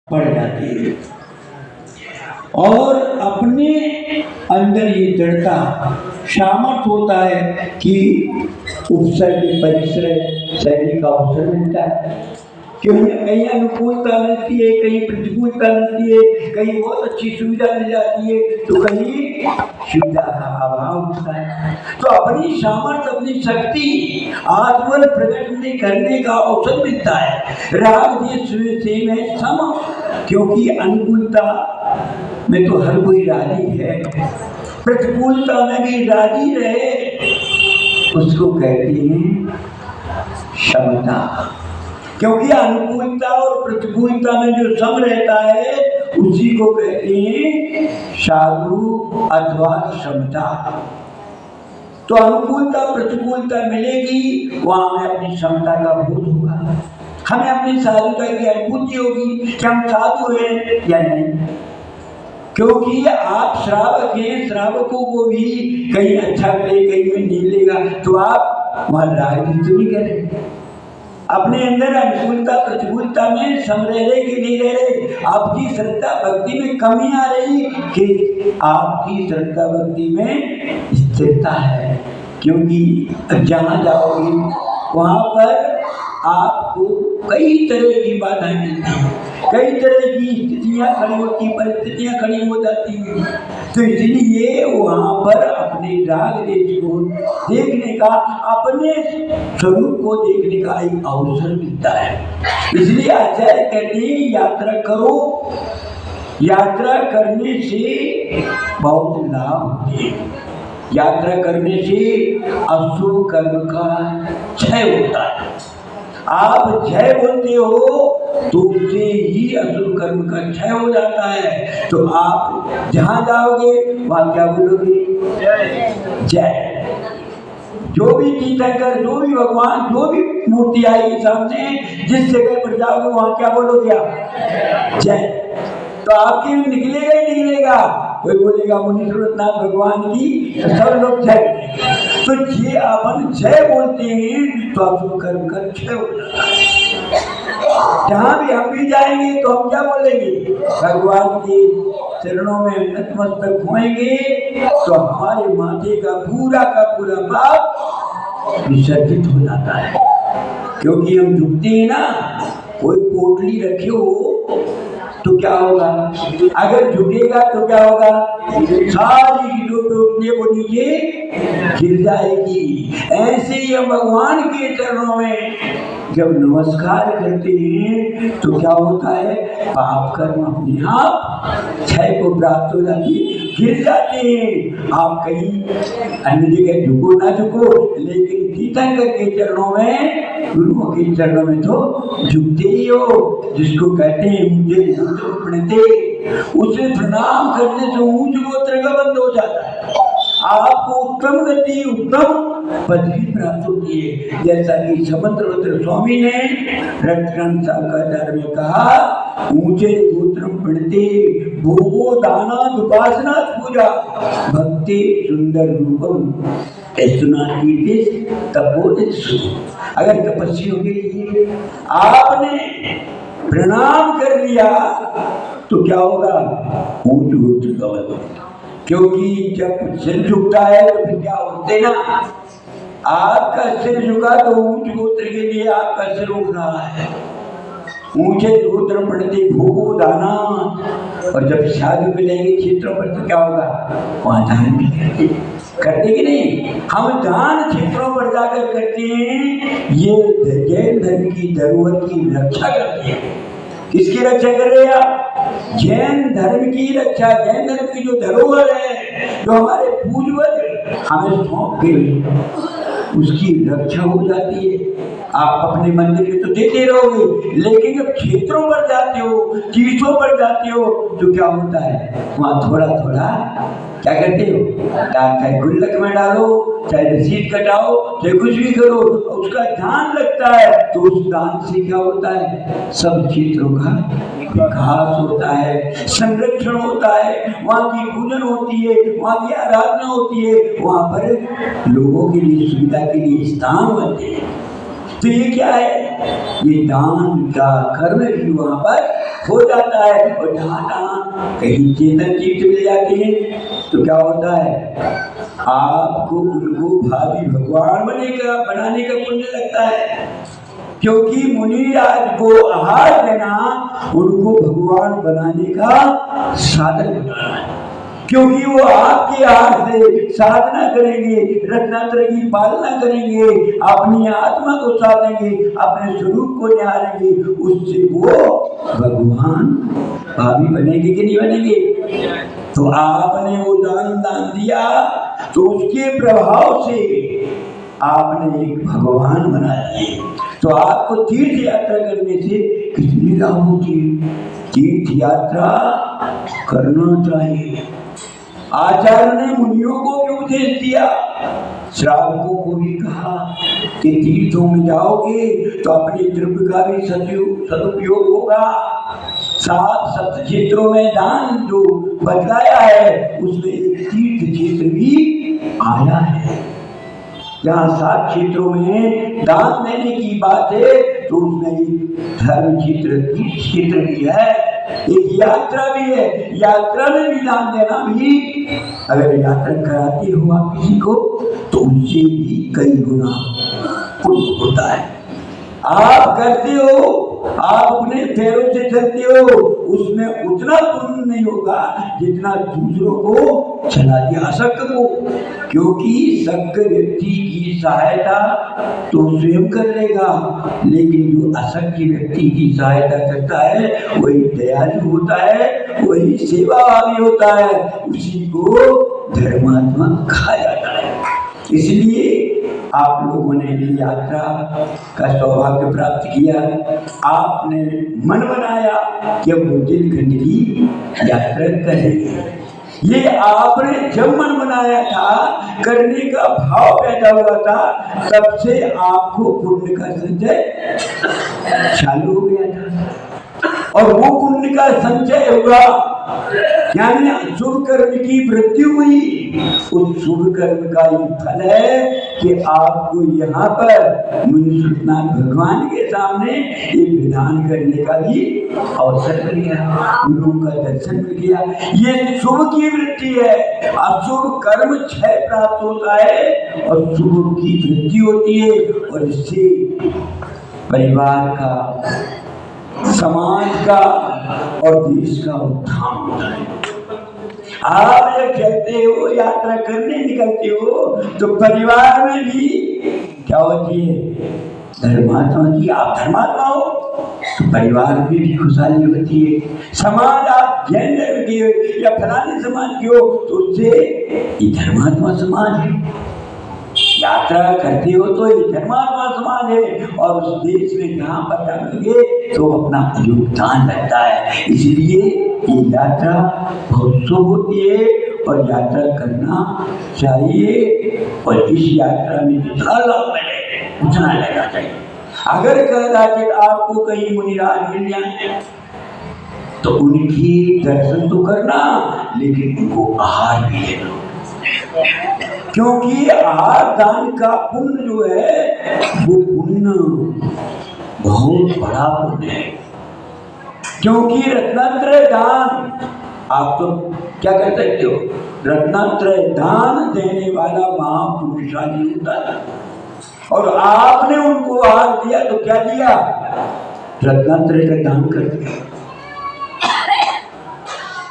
पड़ जाती है और अपने अंदर ये दृढ़ता सामर्थ होता है कि उपसर्ग परिसर शैली का अवसर मिलता है। क्योंकि कहीं अनुकूलता मिलती है, कहीं प्रतिकूलता मिलती है, कहीं बहुत अच्छी सुविधा मिल जाती है तो कहीं सुविधा का अभाव होता है। तो अपनी सामर्थ्य अपनी शक्ति आत्मन प्रकट करने का अवसर मिलता है। राग देश से में सम, क्योंकि अनुकूलता में तो हर कोई राजी है, प्रतिकूलता में भी राजी रहे उसको कहते हैं क्षमता। क्योंकि अनुकूलता और प्रतिकूलता में जो सम रहता है उसी को कहते हैं साधु अथवा क्षमता। तो अनुकूलता प्रतिकूलता मिलेगी वहां हमें अपनी क्षमता का बोध होगा, हमें अपनी साधुता की अनुभूति होगी कि हम साधु हैं या नहीं। क्योंकि आप श्रावक हैं, श्रावकों को भी कहीं अच्छा मिले कहीं में नहीं मिलेगा तो आप वहां राजनीति नहीं करेंगे। अपने अंदर अनुकूलता प्रतिकूलता में सम रह रहे कि नहीं रह रहे, आपकी श्रद्धा भक्ति में कमी आ रही कि आपकी श्रद्धा भक्ति में स्थिरता है। क्योंकि जहाँ जाओगे वहाँ पर आपको कई तरह की बाधाएं मिलती हैं, कई तरह की स्थितियाँ खड़ी होती, परिस्थितियाँ खड़ी हो जाती हैं। तो इसलिए वहाँ पर अपने राग देश को देखने का, अपने स्वरूप को देखने का एक अवसर मिलता है। इसलिए आचार्य कहते हैं यात्रा करो, यात्रा करने से बहुत लाभ होते हैं। यात्रा करने से अशुभ कर्म का क्षय होता है। आप जय बोलते हो तो उससे ही अशुभ कर्म का क्षय हो जाता है। तो आप जहां जाओगे वहां क्या बोलोगे? जय। जो भी तीर्थंकर, जो भी भगवान, जो भी मूर्ति आएगी सामने, जिस जगह पर जाओगे वहां क्या बोलोगे आप? जय। तो आपके लिए निकलेगा ही निकलेगा। कोई बोलेगा मुनीश्वरनाथ भगवान की, तो सब लोग जय। तो ये अपन जय बोलते हैं तो अशुभ कर्म का क्षय हो जाता है। जहां भी हम भी जाएंगे तो हम क्या बोलेंगे? भगवान के चरणों में नतमस्तक होएंगे तो हमारे माथे का पूरा पाप विसर्जित हो जाता है। क्योंकि हम झुकते हैं ना, कोई पोटली रखे हो तो क्या होगा? अगर झुकेगा तो क्या होगा? सारी टोटने को नीचे गिर जाएगी। ऐसे ही हम भगवान के चरणों में जब नमस्कार करते हैं तो क्या होता है? पाप कर्म अपने आप क्षय को प्राप्त हो जाती है, गिर जाते हैं। आप कहीं अन्य जगह झुको ना झुको, लेकिन तीर्थंकर के चरणों में, गुरुओं के चरणों में तो झुकते ही हो। जिसको कहते हैं मुझे प्रणते, उसे प्रणाम करने से ऊंच गोत्र का बंद हो जाता है। आपको उत्तम गति, उत्तम पदवी प्राप्त होती है। जैसा कि समुद्रवत्र स्वामी ने रत्न साकार में कहा, ऊंचे गोत्रम प्रणते भोगो दाना उपासना पूजा भक्ति सुंदर रूपम अगर तपस्वियों के लिए आपने प्रणाम कर लिया तो क्या होगा? ऊंच गोत्र का बंद। क्योंकि जब सिर झुकता है तो फिर क्या होते ना, आपका सिर झुका तो ऊंच गोत्र के लिए आपका सिर उठ रहा है। ऊंचे गोत्र पढ़ते भोगो दाना, और जब शादी मिलेंगे क्षेत्रों पर तो क्या होगा? वहां दान भी करते कि नहीं? हम दान क्षेत्रों पर जाकर करते हैं। ये जैन धर्म की धरोहर की रक्षा करते हैं। किसकी रक्षा कर रहे हैं आप? जैन धर्म की रक्षा। जैन धर्म की जो धरोहर है, जो हमारे पूर्वज हमें सौंप गए, उसकी रक्षा हो जाती है। आप अपने मंदिर में तो देते रहोगे, लेकिन जब क्षेत्रों पर जाते हो, तीर्थों पर जाते हो तो क्या होता है? वहाँ थोड़ा थोड़ा क्या करते हो? दान, चाहे गुल्लक में डालो, चाहे रसीद कटाओ, चाहे कुछ भी करो, उसका ध्यान लगता है। तो उस दान से क्या होता है? सब क्षेत्रों का विकास होता है, संरक्षण होता है, वहाँ की पूजन होती है, वहाँ की आराधना होती है, वहाँ पर लोगों के लिए सुविधा के लिए स्थान बनते हैं। तो ये क्या है? ये दान का कर्म भी वहाँ पर हो जाता है। और जहाँ कहीं चेतन चित्त मिल जाते हैं तो क्या होता है, आपको उनको भावी भगवान बनाने का पुण्य लगता है। क्योंकि मुनिराज को आहार देना उनको भगवान बनाने का साधन बनाना है। क्योंकि वो आपके आहार से साधना करेंगे, रत्नात्र की पालना करेंगे, अपनी आत्मा को साधेंगे, अपने स्वरूप को निहारेंगे, उससे वो भगवान भावी बनेंगे कि नहीं बनेंगे। तो आपने वो दान दिया तो उसके प्रभाव से आपने एक भगवान बना दिए। तो आपको तीर्थ यात्रा करने से कितनी लाभ होती है। तीर्थ यात्रा करना चाहिए। आचार्य ने मुनियों को भी उपदेश दिया, श्रावकों को भी कहा कि तीर्थों में जाओगे तो अपने द्रव्य का भी सदुपयोग होगा। 7 सप्त क्षेत्रों में दान जो बतलाया है उसमें एक तीर्थ क्षेत्र भी आया है। जहाँ 7 क्षेत्रों में दान देने की बात है तो उसमें एक धर्म क्षेत्र, तीर्थ क्षेत्र भी है, एक यात्रा भी है। यात्रा में भी दान देना भी, अगर यात्रा कराते हो आप किसी को तो उससे भी कई गुना पुण्य होता है। आप करते हो, आप अपने पैरों से चलते हो, उसमें उतना पुण्य नहीं होगा जितना दूसरों को चला दिया असक्त को। क्योंकि सक्त व्यक्ति की सहायता तो स्वयं कर लेगा, लेकिन जो असक्त व्यक्ति की सहायता करता है वही दयालु होता है, वही सेवाभावी होता है, उसी को धर्मात्मा कहा जाता है। इसलिए आप लोगों ने यात्रा का सौभाग्य प्राप्त किया। आपने मन बनाया कि अब बुंदेलखंड की यात्रा करेंगे। ये आपने जब मन बनाया था, करने का भाव पैदा हुआ था, तब से आपको पुण्य का संचय चालू हो गया था। और वो पुण्य का संचय हुआ, यानी शुभ कर्म की वृद्धि हुई। उस शुभ कर्म का ये फल है कि आपको यहाँ पर मुनि सूतनाथ भगवान के सामने ये विधान करने का भी अवसर मिल गया, गुरु का दर्शन मिल गया। ये शुभ की वृद्धि है। अशुभ कर्म क्षय प्राप्त होता है और शुभ की वृद्धि होती है, और इससे परिवार का, समाज का और देश का उत्थान होता है। आप जब चलते हो, यात्रा करने निकलते हो, तो परिवार में भी क्या होती है, धर्मात्मा की। आप धर्मात्मा हो तो परिवार में भी खुशहाली होती है। समाज, आप जैन धर्म के हो या फलाने समाज के हो तो उससे ये धर्मात्मा समाज है। यात्रा करते हो तो ये धर्मात्मा समाज है, और उस देश में जहाँ पर जाओगे तो अपना योगदान लगता है। इसलिए ये यात्रा बहुत शुभ होती है और यात्रा करना चाहिए। और इस यात्रा में जितना लाभ मिले उतना लेना चाहिए। अगर कदाचित आपको कहीं मुनिराज मिल जाए तो उनकी दर्शन तो करना, लेकिन उनको आहार भी देना। क्योंकि आहार दान का पुण्य जो है वो पुण्य बहुत बड़ा पुण्य है। क्योंकि रत्नात्रय दान, आप तो क्या कह सकते हो, रत्नात्रय दान देने वाला महापुरुषाली होता है। और आपने उनको आहार दिया तो क्या दिया, रत्नात्रय का दान कर दिया।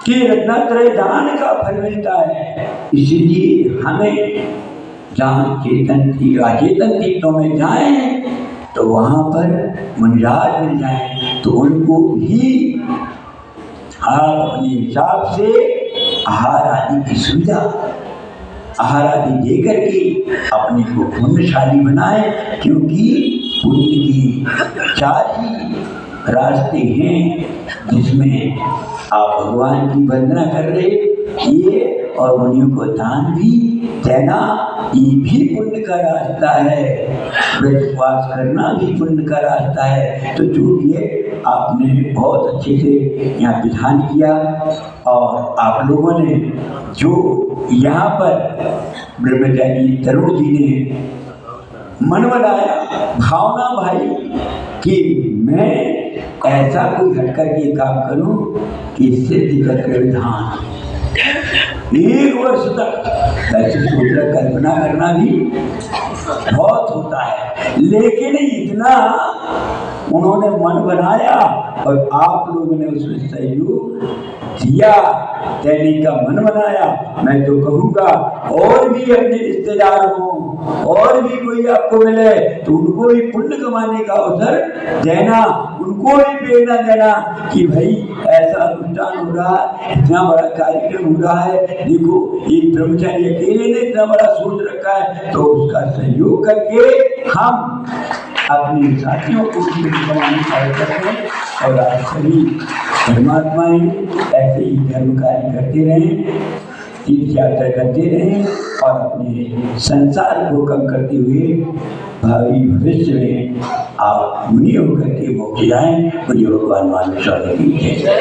कि रत्नात्रय दान का फल मिलता है। इसलिए हमें जहाँ चेतन की अचेतन तीर्थों में जाएं तो वहाँ पर मुनिराज मिल जाए तो उनको भी आप अपने हिसाब से आहार आदि की सुविधा, आहार आदि देकर के अपने को पुण्यशाली बनाए। क्योंकि पुण्य की 4 ही रास्ते हैं जिसमें आप भगवान की वंदना कर रहे, ये और मुनियों को दान भी देना, ये भी पुण्य का रास्ता है। उपवास करना भी पुण्य का रास्ता है। तो जो भी है आपने बहुत अच्छे से यहाँ विधान किया, और आप लोगों ने जो यहाँ पर ब्रह्मचारी तरुण जी ने मन बनाया, भावना भाई कि मैं ऐसा कोई हटकर के काम करूं कि इससे दिक्कत विधान 1 वर्ष तक ऐसे सोच रहे, कल्पना करना भी बहुत होता है, लेकिन इतना उन्होंने मन बनाया और आप लोगों ने उसमें सहयोग दिया, दैनिक का मन बनाया। मैं तो कहूँगा और भी अपने रिश्तेदार हो और भी कोई आपको मिले तो उनको भी पुण्य कमाने का अवसर देना, उनको भी प्रेरणा देना कि भाई ऐसा अनुष्ठान हो रहा है, इतना बड़ा कार्यक्रम हो रहा है, देखो एक ब्रह्मचारी अकेले ने इतना बड़ा सोच रखा है, तो उसका सहयोग करके हम अपने साथियों को कमाने का अवसर दें। और आप सभी धर्मात्माएं ऐसे ही धर्म कार्य करते रहें, तीर्थ यात्रा करते रहें और अपने संसार को कम करते हुए भावी भविष्य में आप मुनि होकर के मोक्ष जाएं। मुझे भगवान मानवेश्वर की जय।